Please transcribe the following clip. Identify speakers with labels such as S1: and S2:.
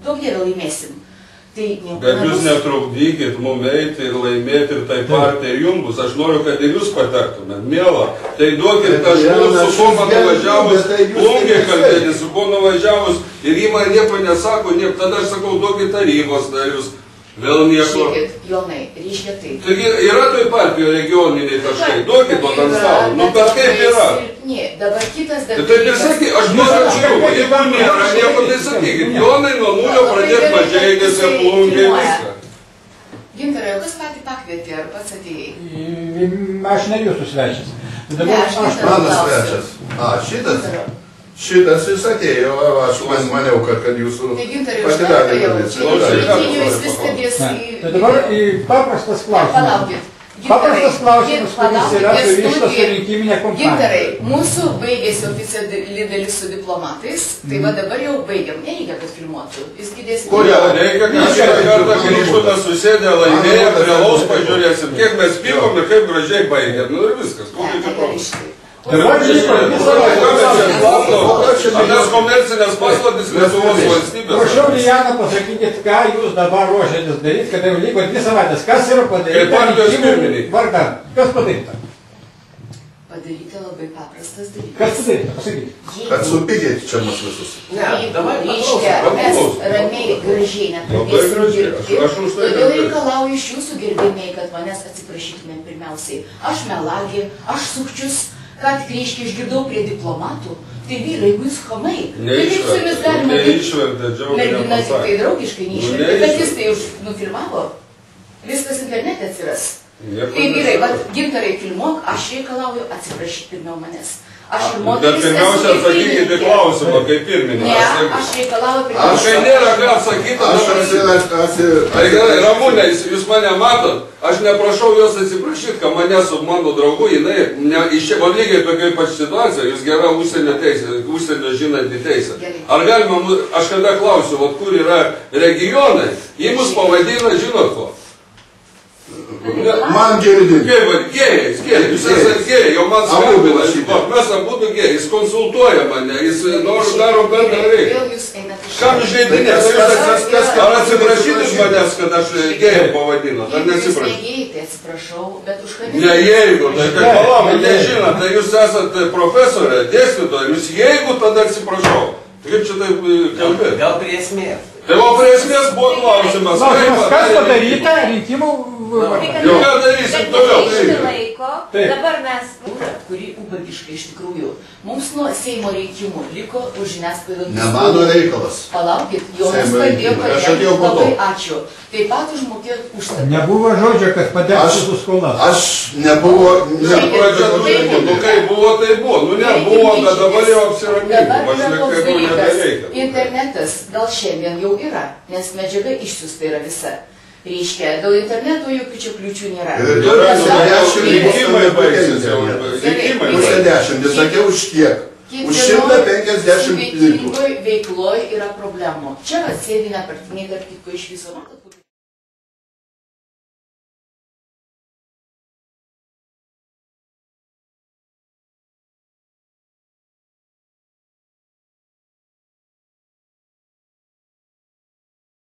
S1: daug dievė laimėsim.
S2: Bet jūs netrukdykit mum eiti ir laimėti ir tai partija ir jums bus. Aš noriu, kad ir jūs patektumėt. Mėla, tai duokit kažkur, su kuo man nuvažiavus, plungiai kalbėti, su kuo nuvažiavus ir jį man nieko nesako, tada aš sakau, duokit tarybos narius. Vėl nieko.
S1: Žiūrėkit, Jonai, reiškia taip.
S2: Taigi yra toj partijoje regioniniai taškai, duokit to ant stalo. Nu, bet kaip yra?
S1: Ne, dabar kitas dalykas.
S2: Taip ir sakyk, aš noriu žiūrėti, jeigu nėra nieko, tai sakykit, Jonai nuo nulio pradėt mažėgėse, plungiai, viską.
S1: Gintarai, kas patį pakvietė, ar pats atėjai?
S3: Aš ne jūsų svečias.
S1: Ne, aš
S4: mano svečias. Šitas? Šitas jis atėjo, aš maniau, kad jūsų pasidarė
S3: Tai dabar paprastas klausimas.
S1: Palaukit.
S3: Paprastas klausimas, kuris yra surištas su rinkiminė kompanija.
S1: Gintarai, mūsų baigėsi oficiali dalis su diplomatais, tai va dabar jau baigiam. Nereikia, kad filmuotų. Jis gydėsi.
S2: Kodėl? Reikia, kad šitą kartą grįžtume susėdę laimėję, prie laus pažiūrėsim, kiek mes pykom ir kaip gražiai baigėm. Nu ir viskas. Kokia čia problema?
S3: Dabar
S2: Nes komercinės paslaptys Lietuvos valstybės.
S3: Prašau, Lijana, pasakykit, ką jūs dabar ruošiatės daryti, kada jau liko 2 savaitės. Kas yra padaryta?
S2: Kaip partijos pirmininkai.
S3: Vardan. Kas padaryta?
S1: Padaryta labai paprastas dalykas.
S3: Kas padaryta? Pasakykit.
S4: Kad supigėti čia mus visus.
S1: Reiškia, mes ramiai, gražiai nepradėsim dirbti. Todėl reikalauju iš jūsų gerbėmiai, kad manęs atsiprašytumėm pirmiausiai. Aš melagį, aš sukčius. Ką tik reiškia išgirdau prie diplomatų, tai vyrai, jeigu jūs chamai, tai kaip su jumis galima mergina tik tai draugiškai neišvertė, bet jis tai už nufilmavo, viskas internete atsiras. Tai vyrai, Gintarai filmuok, aš reikalauju atsiprašyti pirmiau manęs.
S2: Bet pirmiausia atsakykit į klausimą, kaip pirmininkas.
S1: Ne, aš reikalauju pirmiausia.
S2: Aš kai nėra ką atsakyti, Ramūnė, jūs mane matot, aš neprašau jos atsiprašyti, kad mane su mano draugu, jinai, lygiai tokia pač situacija, jūs gera užsienio žinanti teisė. Ar galima, aš kada klausiu, kur yra regionai, jį mus pavadina, žinot ko?
S4: Man girdin.
S2: Gėriais, jūs esate gėriai, jau man skambina, mes abudu gėriai, jis konsultuoja mane, jis daro bendrą reikalą. Kam žaidinės? Ar atsiprašyti iš manęs, kad aš gėjai pavadino? Ar nesiprašau?
S1: Jūs negėjai, tai atsiprašau, bet už ką
S2: ne jeigu, tai palaukit, nežinot, tai jūs esate profesorė, dėstytoja, jūs jeigu, tada atsiprašau. Kaip čia taip kalbėti?
S5: Gal prie esmės.
S2: Tai o prie esmės buvo klausimas.
S3: Kas padaryta rinkimų?
S2: Jau ką darysim toliau?
S1: Dabar mes, kuri ubagiškai iš tikrųjų, mums nuo Seimo rinkimų liko už žiniasklaidą.
S4: Ne mano reikalas.
S1: Palaukit, Jonas padėjo padėti, labai ačiū. Taip pat užmokėt užstatą.
S3: Nebuvo žodžio, kad padėtų su skola.
S4: Aš nebuvo...
S2: Nu kaip buvo, tai buvo. Nu nebuvo, bet dabar jau apsiramėtų.
S1: Dabar yra toks dalykas. Internetas gal šiandien jau yra, nes medžiaga išsiųsta yra visa. Reiškia, dėl interneto jokių čia kliūčių nėra.
S2: Rinkimai baigsis jau.
S4: Pusę 10, sakiau už kiek. Už 150 litrų.
S1: Veikloj yra problemų. Čia sėdi nepartiniai, tarp kitko iš viso matot.